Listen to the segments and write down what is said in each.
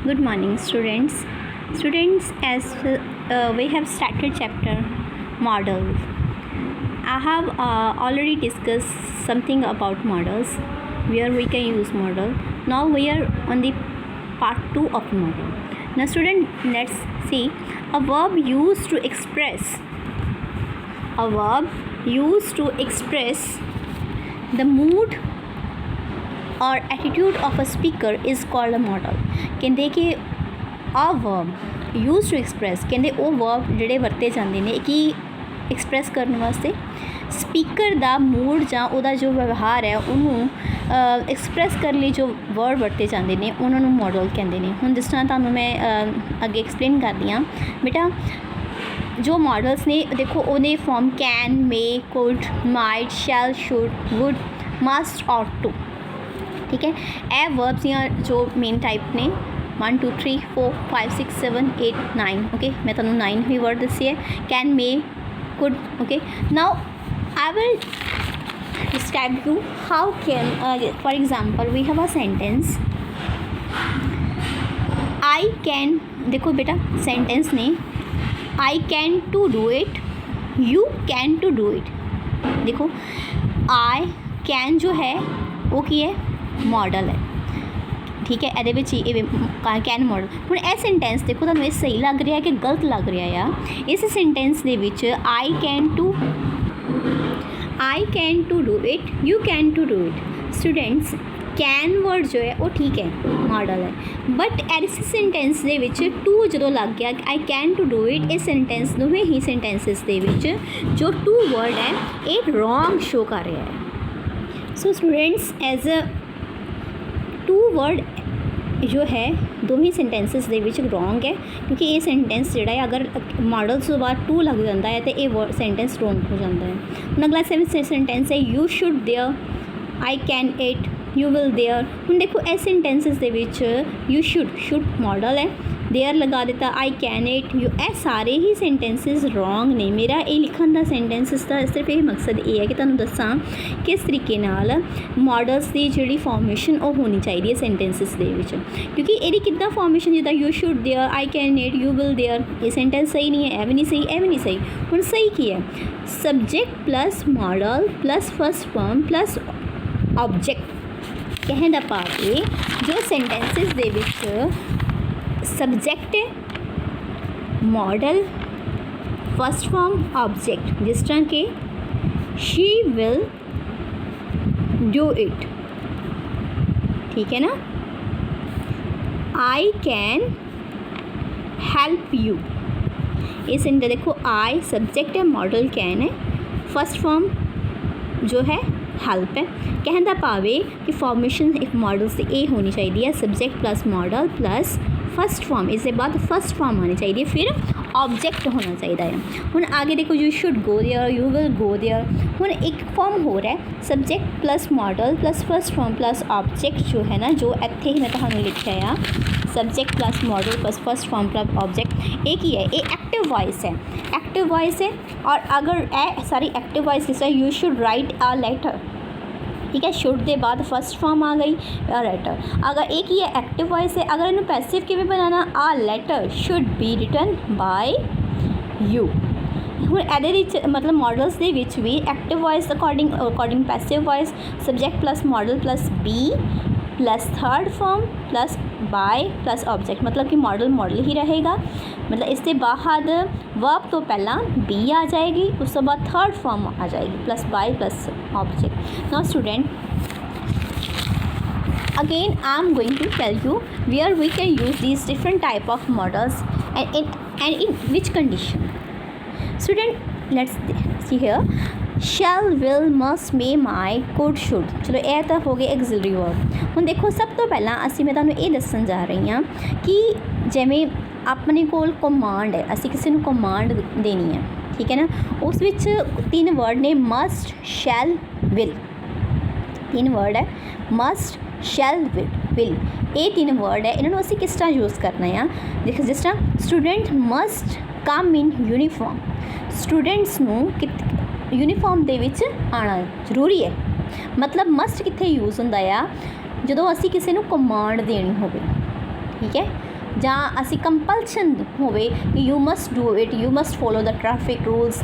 Good morning, students. As we have started chapter model, I have already discussed something about models, where we can use model. Now we are on the part 2 of model. Now, student, let's see a verb used to express. A verb used to express the mood or attitude of a speaker is called a model. कहते कि a verb used to express कहते वो verb ਜਿਹੜੇ ਵਰਤੇ ਜਾਂਦੇ ਨੇ ਕਿ express ਕਰਨ ਵਾਸਤੇ ਸਪੀਕਰ ਦਾ ਮੂਡ ਜਾਂ ਉਹਦਾ ਜੋ ਵਿਵਹਾਰ ਹੈ ਉਹਨੂੰ ਐਕਸਪ੍ਰੈਸ ਕਰਨ ਲਈ ਜੋ ਵਰਡ ਵਰਤੇ ਜਾਂਦੇ ਨੇ ਉਹਨਾਂ ਨੂੰ ਮਾਡਲ ਕਹਿੰਦੇ ਨੇ। ਹੁਣ ਜਿਸ ਤਰ੍ਹਾਂ ਤੁਹਾਨੂੰ ਮੈਂ ਅੱਗੇ ਐਕਸਪਲੇਨ ਕਰਦੀ ਹਾਂ ਬੇਟਾ, जो मॉडल्स ने देखो उन्हें form can, may, could, might, shall, should, would, must और टू। ठीक है, ए वर्ब्स या जो मेन टाइप ने 1 2 3 4 5 6 7 8 9। ओके, मैं तुहानू 9 भी वर्ड दसी है, can, may, could. Okay, now I will describe you how can for example we have a sentence I can. देखो बेटा सेंटेंस ने I can to do it, you can to do it. देखो I can जो है वो की है model है। ठीक है, ये कैन मॉडल। हुण यह सेंटेंस देखो तुहानूं ये सही लग रहा है कि गलत लग रहा है। इस सेंटेंस दे विच I can to do it, you can to do it. Students can word जो है वो ठीक है मॉडल है, बट इस सेंटेंस दे विच टू जो लग गया I can to do it, इस सेंटेंस दोवें ही सेंटेंसिस दे विच जो टू वर्ड है ये रॉन्ग शो कर रहा है। So students as a to word जो है दोवें सेंटेंसिस दे विच रॉन्ग है, क्योंकि ये सेंटेंस जोड़ा है अगर मॉडल्स तो बाद टू लग जाता है तो ये वर्ड सेंटेंस रॉन्ग हो जाता है। हम अगला सेंटेंस है you should there, I can it, you will there. हम देखो इस सेंटेंसिस दे विच यू शुड मॉडल है, देयर लगा देता, आई कैन इट, यू, ए सारे ही सेंटेंसिस रॉन्ग ने। मेरा ये लिखन का सेंटेंसिस का सिर्फ ये मकसद ये है कि तुहानूं दसां किस तरीके नाल मॉडल्स की जिहड़ी फॉर्मेशन वो होनी चाहिए सेंटेंसिस दे विच, क्योंकि ये किद्दां फॉर्मेशन जिद्दां you should there, I can it, you will there, ये सेंटेंस सही नहीं है, ए भी नहीं सही, ए भी नहीं सही। हुण सही की है subject plus modal plus first form plus object. कहने दा भाव है जो सेंटेंसिस दे विच subject modal first form object, जिस तरह के शी विल डू इट। ठीक है ना, आई कैन हेल्प यू। ये सेंटेंस देखो आई सब्जेक्ट है, मॉडल कैन है, फर्स्ट फॉर्म जो है हेल्प है। कहने का भाव है कि फॉर्मेशन एक मॉडल से ये होनी चाहिए है subject plus modal plus first form, इसके बाद फर्स्ट फॉर्म आनी चाहिए, फिर ऑब्जेक्ट होना चाहिए है। हुण आगे देखो you should go there, you will go there. हुण एक फॉर्म हो रहा है subject plus modal plus first form plus object जो है ना, जो इत्थे ही मैं तुहानूं लिखिਆ आ subject plus modal plus first form plus object. एक ही है, ये एक्टिव वॉइस है, एक्टिव वॉइस है। और अगर ए सारी एक्टिव वॉइस किस you should write a letter. ठीक है, शुड के बाद फर्स्ट फॉर्म आ गई लेटर। अगर एक ही है एक्टिव वॉइस है, अगर इन्हें पैसिव किवें बनाना, a letter should be written by you. हुण इहदे मतलब मॉडल्स दे विच भी active voice according passive voice subject plus modal plus be plus third form plus by plus object, मतलब कि मॉडल ही रहेगा। मतलब इसके बाद वर्ब तो पहला बी आ जाएगी, उस तो बाद थर्ड फॉर्म आ जाएगी plus by plus object. Now student again I am going to tell you where we can use these different type of models and in which condition. Student let's see here shall, will, must, may, might, could, should. चलो यह तो हो गए axillary verb. हुण देखो सब तो पहला असी मैं तुहानूं ये दस्सण जा रही हाँ कि जिवें अपने कोल कमांड है, असी किसी को कमांड देनी है। ठीक है ना, उस विच तीन वर्ड ने मस्ट, शैल, विल। तीन वर्ड है मस्ट, शैल, विल। ये तीन वर्ड है, इन्होंने असी किस तरह यूज़ करना है। देखो जिस तरह स्टूडेंट मस्ट कम इन यूनीफॉर्म, स्टूडेंट्स नूं यूनीफॉर्म दे विच आना जरूरी है। मतलब मस्ट कित्थे यूज़ हुंदा आ जदों असी किसी नूं कमांड देनी होवे। ठीक है, ਜਾਂ ਅਸੀਂ ਕੰਪਲਸ਼ਨ ਹੋਵੇ ਕਿ you must do it, you must follow the traffic rules,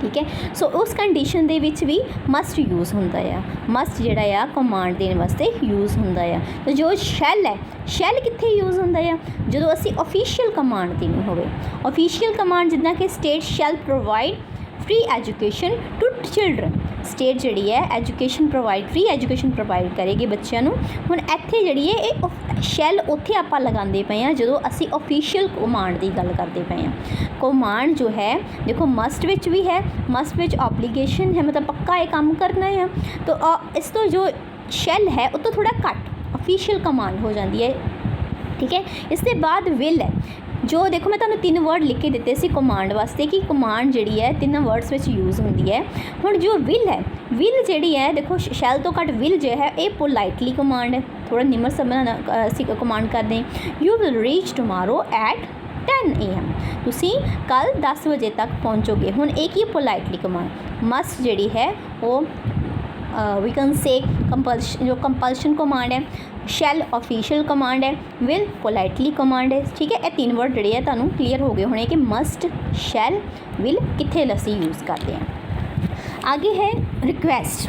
ਠੀਕ ਹੈ। ਸੋ ਉਸ ਕੰਡੀਸ਼ਨ ਦੇ ਵਿੱਚ ਵੀ ਮਸਟ ਯੂਜ਼ ਹੁੰਦਾ ਆ, ਮਸਟ ਜਿਹੜਾ ਆ ਕਮਾਂਡ ਦੇਣ ਵਾਸਤੇ ਯੂਜ਼ ਹੁੰਦਾ ਆ। ਤੇ ਜੋ ਸ਼ੈਲ ਹੈ, ਸ਼ੈਲ ਕਿੱਥੇ ਯੂਜ਼ ਹੁੰਦਾ ਆ, ਜਦੋਂ ਅਸੀਂ ਓਫੀਸ਼ੀਅਲ ਕਮਾਂਡ ਦੇਣੀ ਹੋਵੇ। ਓਫੀਸ਼ੀਅਲ ਕਮਾਂਡ ਜਿੱਦਾਂ ਕਿ state shall provide free education to children, state जी है education provide, free education provide करेगी बच्चों को। हुण इत्थे जी है ये शैल उत्थे आपां लगांदे पे हैं जदों असी ऑफिशियल कमांड की गल करते पे हैं। कमांड जो है देखो मस्ट विच भी है, मस्ट विच ऑब्लीगेशन है, मतलब पक्का ये काम करना है। तो इस तो जो शैल है वो तो थोड़ा घट ऑफिशियल कमांड हो जाती है, ठीक है। इसके बाद विल है, जो देखो मैं तुहानूं 3 वर्ड लिख के दिते सी कमांड वास्ते कि कमांड जिहड़ी है 3 वर्ड्स विच यूज़ होंदी है। हुण जो विल है, विल जिहड़ी है देखो शैल तो घट विल जो है ये पोलाइटली कमांड है, थोड़ा निमर समझना असीं कमांड करते हैं। You will reach tomorrow at 10 AM, तुसीं कल 10 बजे तक पहुँचोगे। हुण एक ही पोलाइटली कमांड। मस्ट जिहड़ी है वो वी कैन से कंपल्शन, जो कंपल्शन कमांड है। शैल ऑफिशियल कमांड है, विल पोलाइटली कमांड है, ठीक है। ये 3 वर्ड जिहड़े है तुहानूं क्लीयर हो गए होने कि मस्ट, शैल, विल कित्थे असीं यूज़ करते हैं। आगे है रिक्वेस्ट,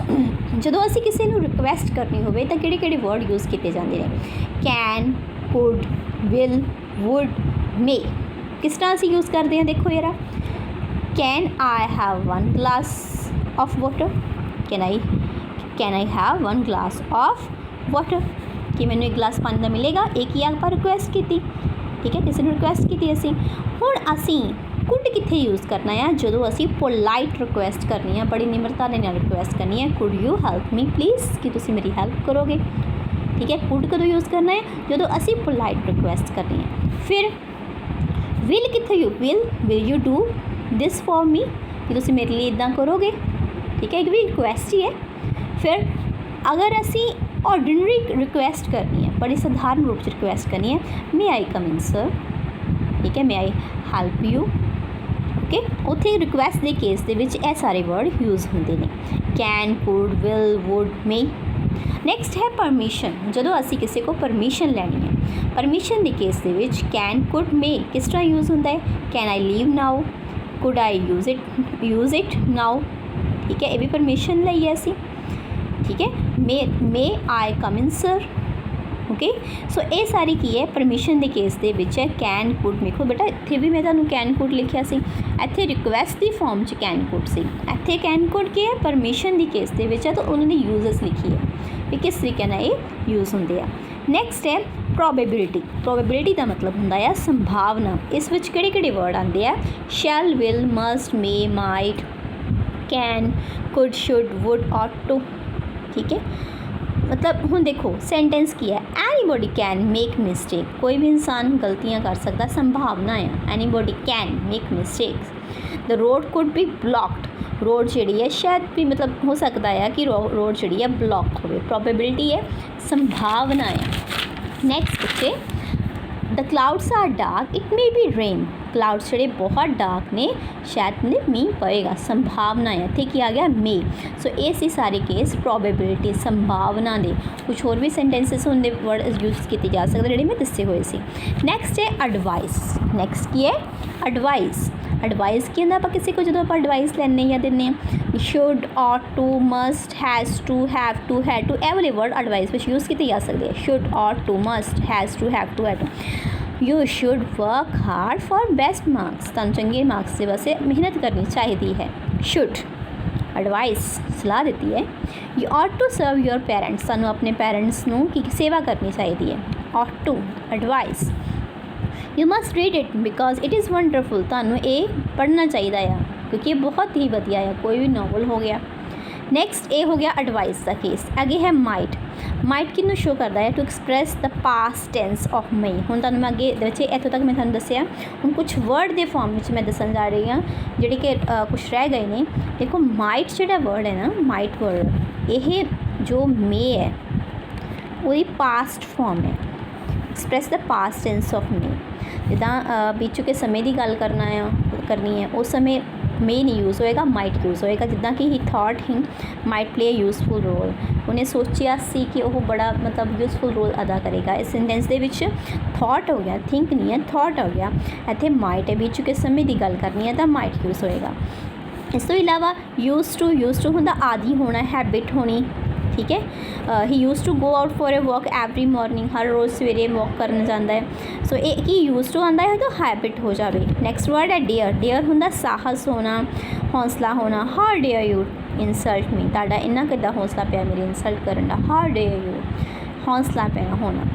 जदों असीं किसी नूं रिक्वेस्ट करनी होवे तां किहड़े-किहड़े वर्ड यूज़ किए जाते हैं। कैन, कुड, विल, वुड, मे। किस तरह असीं यूज़ करते हैं देखो यार, can I have 1 glass of water, can I have 1 glass of water, कि मैंने 1 गिलास पानी का मिलेगा। एक ही आप रिक्वेस्ट की, ठीक है, किसी ने रिक्वेस्ट की असी। हुण असी कुड कित्थे यूज़ करना है, जदों असी पोलाइट रिक्वेस्ट करनी है, बड़ी निमरता दे नाल रिक्वेस्ट करनी है, could you help me please, कि तुसी मेरी हैल्प करोगे, ठीक है। कुड कदों यूज़ करना है, जदों असी पोलाइट रिक्वेस्ट करनी है। फिर विल कित्थे will you do this for me, कि तुसी मेरे लिए इदां करोगे, ठीक है, एक भी रिक्वेस्ट ही है। फिर अगर असी ऑर्डिनरी रिक्वेस्ट करनी है, बड़ी साधारण रूप से रिक्वेस्ट करनी है, मे आई कम इन सर, ठीक है, may I help you, okay. उत्थे रिक्वेस्ट के केस दे विच ये सारे वर्ड यूज़ होंदे ने, can, could, will, would, may. Next है परमिशन, जदों असी किसी को परमिशन लैनी है। परमिशन के केस दे विच कैन, कुड, मे किस तरह यूज़ होंदा है। Can I leave now, could I use it now, ठीक है, ये भी परमिशन लई है असी, ठीक है। मे आई कम इन सर, ओके। सो ये सारी की है परमिशन के केस दे विच है कैन, कुड। देखो बेटा इत्थे भी मैं तुहानूं कैन, कुड लिखिया सी, इत्थे रिक्वेस्ट की फॉर्म च कैन, कुड सी, इत्थे कैन, कुड की है परमिशन की केस दे विच है, तो उन्होंने यूजेस लिखी है भी किस तरीके नाल ये यूज़ होंदे आ। नैक्सट है प्रोबेबिलिटी। प्रोबेबिलिटी का मतलब होंदा है संभावना। इस विच किहड़े-किहड़े वर्ड आंदे आ, shall, will, must, may, might, can, could, should, would, ought to, ठीक है। मतलब हुण देखो सेंटेंस की है, एनीबॉडी कैन मेक मिस्टेक, कोई भी इंसान गलतियां कर सकता, संभावना है, anybody can make mistakes. The road could be blocked, road जी है शायद भी मतलब हो सकता है कि रोड जी है ब्लॉक हो, प्रोबेबिलिटी है, संभावना है। नैक्सट बच्चे the clouds are dark, it may be rain, clouds जोड़े बहुत डार्क ने, शायद ने मीह पएगा, संभावना है, इत्थे की आ गया मे। सो ये सी सारे केस प्रोबेबिलिटी, संभावना दे। कुछ होर भी सेंटेंसिस होंदे वर्ड यूज़ किए जा सकते जिहड़े मैं दस्से हुए सी। नैक्सट है एडवाइस। नैक्सट की है एडवाइस। एडवाइस की होंदा आपां किसी को जदों आपां एडवाइस लैने या दिंदे should, ought to, must, has to, have to, had to, एह वाले वर्ड एडवाइस विच यूज़ किए जा सकते हैं। Should, ought to, must, has to, have to, had to. You should work hard for best marks, तुहानूं चंगे मार्क्स से वैसे मेहनत करनी चाहिए है। शुड एडवाइस सलाह देती है। You ought to serve your parents, तुहानूं अपने पेरेंट्स नूं की सेवा करनी चाहिए है। Ought to advice. You must read it because it is wonderful, तुहानूं ये पढ़ना चाहिए है क्योंकि बहुत ही वधिया है, कोई भी नॉवल हो गया। नैक्सट ये हो गया एडवाइस का केस। आगे है माइट। माइट किनू शो करता है to express the past tense of may. हुण तुहानूं मैं अगे बच्चे इत्थों तक मैं तुहानूं दस्सिया, हुण कुछ वर्ड के फॉर्म में मैं दसन जा रही हाँ जिहड़े कि कुछ रह गए ने। देखो माइट जिहड़ा वर्ड है ना, माइट वर्ड ये जो मे है वो पास्ट फॉर्म है, express the past tense of may. जिदा बीत चुके समय की गल करनी है उस समय मे नहीं यूज़ होएगा, माइट यूज़ होएगा। जिदा कि he thought he might play a useful role, ਉਹਨੇ ਸੋਚਿਆ ਸੀ ਕਿ ਉਹ ਬੜਾ ਮਤਲਬ ਯੂਸਫੁਲ ਰੋਲ ਅਦਾ ਕਰੇਗਾ। ਇਸ ਸੈਂਟੈਂਸ ਦੇ ਵਿੱਚ ਥੋਟ ਹੋ ਗਿਆ, ਥਿੰਕ ਨਹੀਂ ਹੈ, ਥੋਟ ਹੋ ਗਿਆ। ਇੱਥੇ ਮਾਈਟ ਹੈ, ਬੀਤ ਚੁੱਕੇ ਸਮੇਂ ਦੀ ਗੱਲ ਕਰਨੀ ਹੈ ਤਾਂ ਮਾਈਟ ਯੂਜ਼ ਹੋਏਗਾ। ਇਸ ਤੋਂ ਇਲਾਵਾ ਯੂਜ਼ ਟੂ ਹੁੰਦਾ ਆਦੀ ਹੋਣਾ, ਹੈਬਿਟ ਹੋਣੀ, ਠੀਕ ਹੈ। He used to go out for a walk every morning, ਹਰ ਰੋਜ਼ ਸਵੇਰੇ ਵਾਕ ਕਰਨ ਜਾਂਦਾ ਹੈ। ਸੋ ਇਹ ਕੀ ਯੂਜ਼ ਟੂ ਆਉਂਦਾ ਹੈ ਤਾਂ ਹੈਬਿਟ ਹੋ ਜਾਵੇ। ਨੈਕਸਟ ਵਰਡ ਹੈ ਡੇਅਰ। ਡੇਅਰ ਹੁੰਦਾ ਸਾਹਸ ਹੋਣਾ, ਹੌਸਲਾ ਹੋਣਾ। ਹਾਊ ਡੇਅਰ ਯੂ ਇਨਸਲਟ ਮੀ, ਤੁਹਾਡਾ ਇੰਨਾ ਕਿੱਦਾਂ ਹੌਸਲਾ ਪਿਆ ਮੇਰੀ ਇਨਸਲਟ ਕਰਨ ਦਾ। ਹਾਊ ਡੇਅਰ ਯੂ, ਹੌਸਲਾ ਪਿਆ ਹੋਣਾ।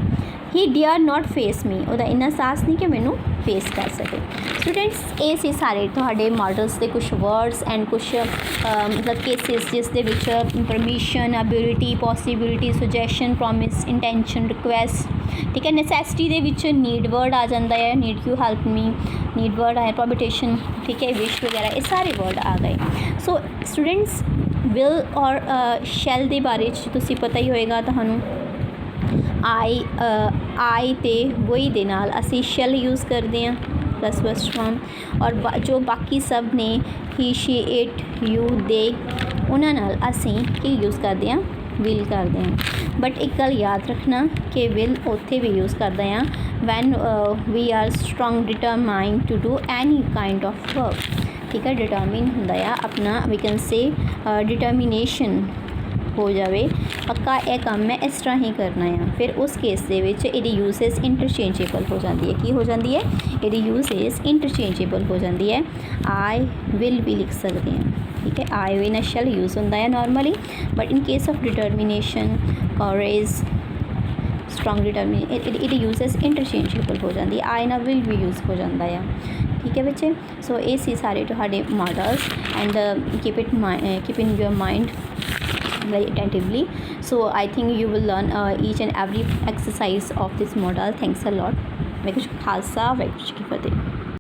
ਹੀ ਡੇਅਰ ਨਾਟ ਫੇਸ ਮੀ, ਉਹਦਾ ਇੰਨਾ ਸਾਹਸ ਨਹੀਂ ਕਿ ਮੈਨੂੰ ਫੇਸ ਕਰ ਸਕੇ। ਸਟੂਡੈਂਟਸ ਇਹ ਸੀ ਸਾਰੇ ਤੁਹਾਡੇ ਮਾਡਲਸ ਦੇ ਕੁਛ ਵਰਡਸ ਐਂਡ ਕੁਛ ਮਤਲਬ ਕੇਸਿਸ ਜਿਸ ਦੇ ਵਿੱਚ permission, ability, possibility, suggestion, promise, intention, request, ਠੀਕ ਹੈ। ਨੈਸੈਸਿਟੀ ਦੇ ਵਿੱਚ ਨੀਡ ਵਰਡ ਆ ਜਾਂਦਾ ਹੈ, need you help me, need word ਆਇਆ, ਪ੍ਰੋਬਿਟੇਸ਼ਨ, ਠੀਕ ਹੈ, ਵਿਸ਼ ਵਗੈਰਾ, ਇਹ ਸਾਰੇ ਵਰਡ ਆ ਗਏ। ਸੋ ਸਟੂਡੈਂਟਸ ਵਿਲ ਔਰ ਸ਼ੈਲ ਦੇ ਬਾਰੇ 'ਚ ਤੁਸੀਂ ਪਤਾ ਹੀ ਹੋਏਗਾ ਤੁਹਾਨੂੰ। ਆਈ ਅਤੇ ਵਹੀ ਦੇ ਨਾਲ ਅਸੀਂ ਸ਼ੈਲ ਯੂਜ਼ ਕਰਦੇ ਹਾਂ ਪਲੱਸ ਫਸਟ ਫਾਰਮ, ਔਰ ਜੋ ਬਾਕੀ ਸਭ ਨੇ ਹੀ, ਸ਼ੀ, ਇਟ, ਯੂ, ਦੇ, ਉਹਨਾਂ ਨਾਲ ਅਸੀਂ ਕੀ ਯੂਜ਼ ਕਰਦੇ ਹਾਂ, ਵਿਲ ਕਰਦੇ ਹਾਂ। ਬਟ ਇੱਕ ਗੱਲ ਯਾਦ ਰੱਖਣਾ ਕਿ ਵਿਲ ਉੱਥੇ ਵੀ ਯੂਜ਼ ਕਰਦੇ ਹਾਂ when we are strong determined to do any kind of work, ਠੀਕ ਹੈ। ਡਿਟਰਮਿਨ ਹੁੰਦਾ ਆ ਆਪਣਾ, ਵੀ ਕੈਨ ਸੇ ਡਿਟਰਮੀਨੇਸ਼ਨ ਹੋ ਜਾਵੇ, ਪੱਕਾ ਇਹ ਕੰਮ ਮੈਂ ਇਸ ਤਰ੍ਹਾਂ ਹੀ ਕਰਨਾ ਆ, ਫਿਰ ਉਸ ਕੇਸ ਦੇ ਵਿੱਚ ਇਹਦੀ ਯੂਸੇਜ ਇੰਟਰਚੇਂਜੇਬਲ ਹੋ ਜਾਂਦੀ ਹੈ। ਕੀ ਹੋ ਜਾਂਦੀ ਹੈ? ਇਹਦੀ ਯੂਸੇਜ ਇੰਟਰਚੇਂਜੇਬਲ ਹੋ ਜਾਂਦੀ ਹੈ। ਆਈ ਵਿਲ ਵੀ ਲਿਖ ਸਕਦੇ ਹਾਂ, ਠੀਕ ਹੈ। ਆਈ ਵਿਲ ਸ਼ੈਲ ਯੂਜ਼ ਹੁੰਦਾ ਹੈ normally, but in case of determination, courage, strong ਇਹਦੀ ਯੂਸੇਜ ਇੰਟਰਚੇਂਜੇਬਲ ਹੋ ਜਾਂਦੀ ਹੈ। ਆਈ ਨਾਲ ਵਿਲ ਵੀ ਯੂਜ਼ ਹੋ ਜਾਂਦਾ ਆ, ਠੀਕ ਹੈ ਬੱਚੇ। ਸੋ ਇਹ ਸੀ ਸਾਰੇ ਤੁਹਾਡੇ models and keep in your mind very attentively. So I think you will learn each and every exercise of this model. Thanks a lot. Waheguru ji ਕਾ ਖਾਲਸਾ, ਵਾਹਿਗੁਰੂ ਜੀ ਕੀ ਫਤਿਹ।